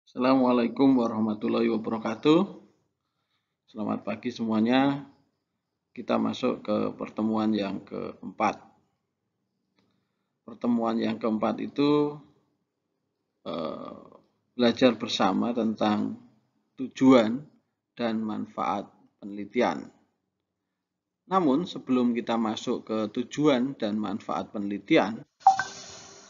Assalamualaikum warahmatullahi wabarakatuh. Selamat pagi semuanya. Kita masuk ke pertemuan yang keempat. Pertemuan yang keempat itu belajar bersama tentang tujuan dan manfaat penelitian. Namun sebelum kita masuk ke tujuan dan manfaat penelitian,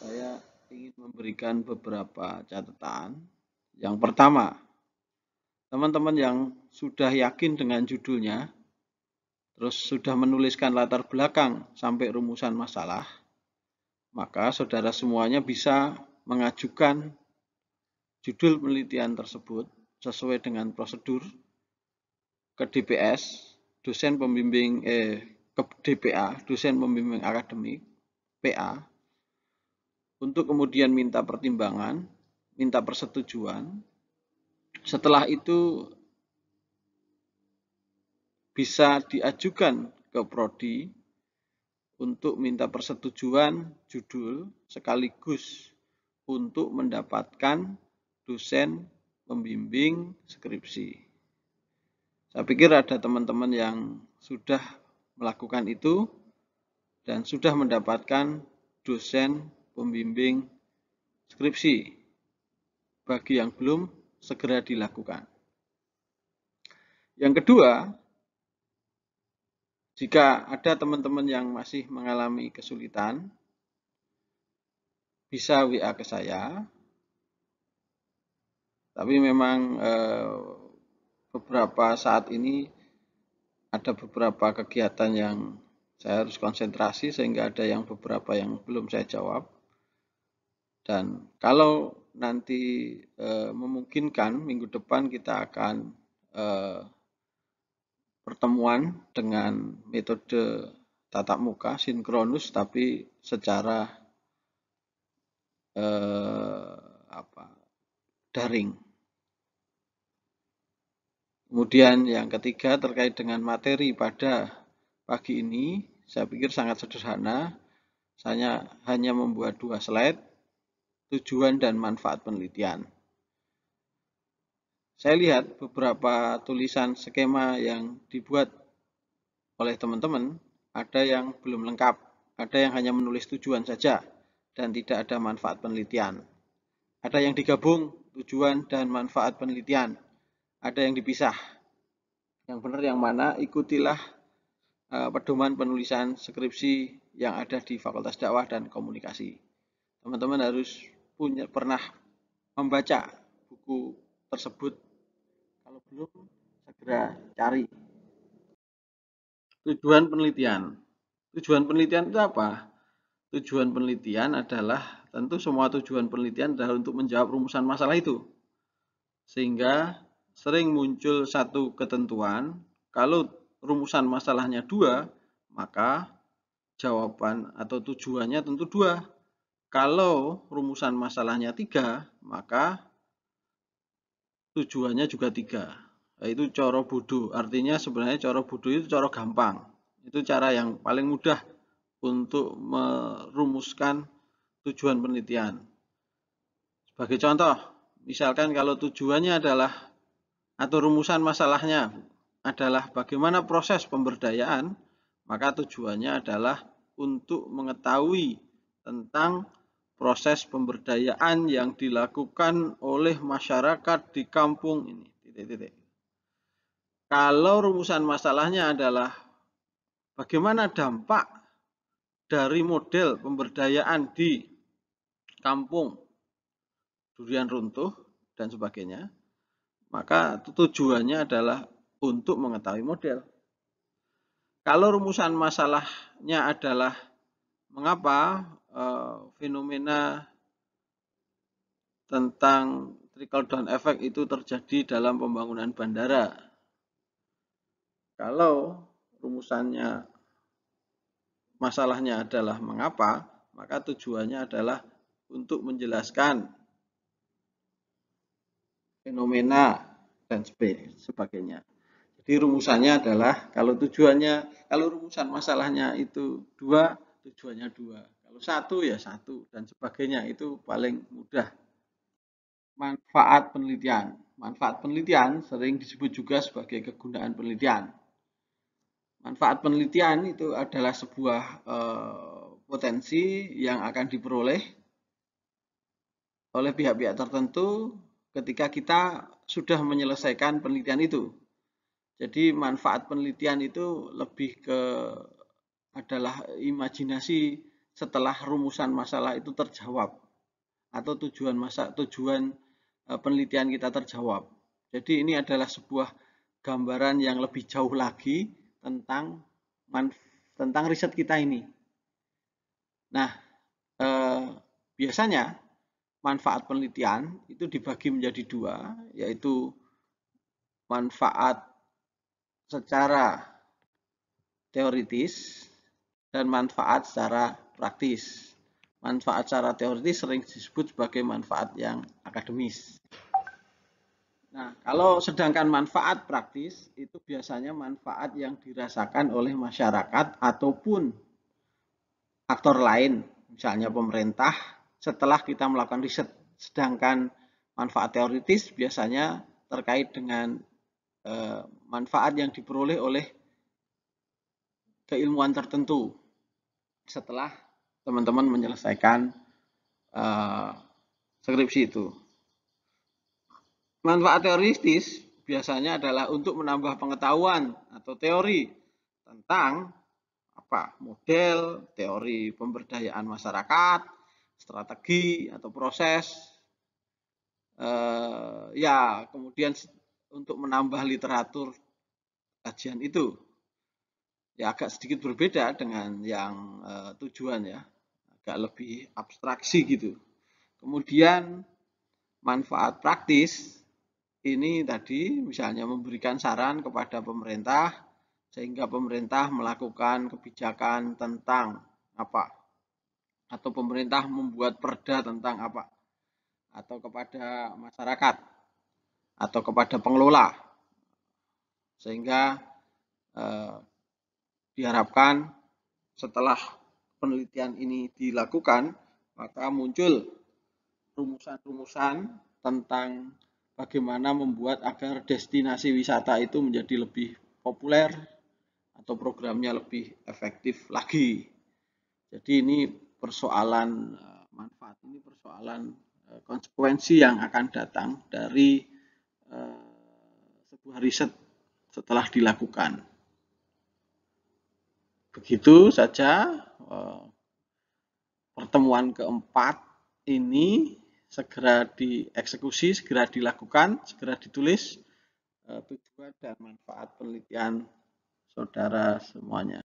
saya ingin memberikan beberapa catatan. Yang pertama, teman-teman yang sudah yakin dengan judulnya, terus sudah menuliskan latar belakang sampai rumusan masalah, maka saudara semuanya bisa mengajukan judul penelitian tersebut sesuai dengan prosedur ke DPS, dosen pembimbing ke DPA, dosen pembimbing akademik, PA, untuk kemudian minta pertimbangan, minta persetujuan. Setelah itu bisa diajukan ke prodi untuk minta persetujuan judul sekaligus untuk mendapatkan dosen pembimbing skripsi. Saya pikir ada teman-teman yang sudah melakukan itu dan sudah mendapatkan dosen pembimbing skripsi. Bagi yang belum, segera dilakukan. Yang kedua, jika ada teman-teman yang masih mengalami kesulitan, bisa WA ke saya. Tapi memang beberapa saat ini ada beberapa kegiatan yang saya harus konsentrasi sehingga ada yang beberapa yang belum saya jawab. Dan kalau nanti memungkinkan minggu depan kita akan pertemuan dengan metode tatap muka sinkronus tapi secara daring. Kemudian yang ketiga terkait dengan materi pada pagi ini, saya pikir sangat sederhana. Saya hanya membuat 2 slide, tujuan dan manfaat penelitian. Saya lihat beberapa tulisan skema yang dibuat oleh teman-teman, ada yang belum lengkap, ada yang hanya menulis tujuan saja, dan tidak ada manfaat penelitian. Ada yang digabung, tujuan dan manfaat penelitian. Ada yang dipisah. Yang benar yang mana, ikutilah pedoman penulisan skripsi yang ada di Fakultas Dakwah dan Komunikasi. Teman-teman harus pernah membaca buku tersebut. Kalau belum, segera cari. Tujuan penelitian. Tujuan penelitian itu apa? Tujuan penelitian adalah, tentu semua tujuan penelitian adalah untuk menjawab rumusan masalah itu. Sehingga sering muncul satu ketentuan, kalau rumusan masalahnya 2, maka jawaban atau tujuannya tentu 2. Kalau rumusan masalahnya 3, maka tujuannya juga 3. Itu coro bodoh, artinya sebenarnya coro bodoh itu coro gampang. Itu cara yang paling mudah untuk merumuskan tujuan penelitian. Sebagai contoh, misalkan kalau tujuannya adalah atau rumusan masalahnya adalah bagaimana proses pemberdayaan, maka tujuannya adalah untuk mengetahui tentang proses pemberdayaan yang dilakukan oleh masyarakat di kampung ini. Kalau rumusan masalahnya adalah bagaimana dampak dari model pemberdayaan di kampung durian runtuh dan sebagainya, maka tujuannya adalah untuk mengetahui model. Kalau rumusan masalahnya adalah mengapa fenomena tentang trickle down effect itu terjadi dalam pembangunan bandara. Kalau rumusannya masalahnya adalah mengapa, maka tujuannya adalah untuk menjelaskan fenomena dan sebagainya. Jadi rumusannya adalah kalau rumusan masalahnya itu 2, tujuannya 2. Kalau 1 ya 1 dan sebagainya, itu paling mudah. manfaat penelitian. Manfaat penelitian sering disebut juga sebagai kegunaan penelitian. Manfaat penelitian itu adalah sebuah potensi yang akan diperoleh oleh pihak-pihak tertentu ketika kita sudah menyelesaikan penelitian itu. Jadi manfaat penelitian itu lebih ke adalah imajinasi setelah rumusan masalah itu terjawab atau tujuan penelitian kita terjawab. Jadi ini adalah sebuah gambaran yang lebih jauh lagi tentang riset kita ini. Nah, biasanya manfaat penelitian itu dibagi menjadi dua, yaitu manfaat secara teoritis dan manfaat secara praktis. Manfaat secara teoritis sering disebut sebagai manfaat yang akademis. Nah, kalau sedangkan manfaat praktis itu biasanya manfaat yang dirasakan oleh masyarakat ataupun aktor lain, misalnya pemerintah, setelah kita melakukan riset. Sedangkan manfaat teoritis biasanya terkait dengan manfaat yang diperoleh oleh keilmuan tertentu setelah teman-teman menyelesaikan skripsi itu. Manfaat teoritis biasanya adalah untuk menambah pengetahuan atau teori tentang model, teori pemberdayaan masyarakat, strategi atau proses. Ya, kemudian untuk menambah literatur kajian itu. Ya agak sedikit berbeda dengan yang tujuan ya, agak lebih abstraksi gitu. Kemudian manfaat praktis ini tadi misalnya memberikan saran kepada pemerintah sehingga pemerintah melakukan kebijakan tentang apa, atau pemerintah membuat perda tentang apa, atau kepada masyarakat atau kepada pengelola, sehingga diharapkan setelah penelitian ini dilakukan, maka muncul rumusan-rumusan tentang bagaimana membuat agar destinasi wisata itu menjadi lebih populer atau programnya lebih efektif lagi. Jadi ini persoalan manfaat, ini persoalan konsekuensi yang akan datang dari sebuah riset setelah dilakukan. Begitu saja pertemuan keempat ini segera dieksekusi, segera dilakukan, segera ditulis tujuan dan manfaat penelitian saudara semuanya.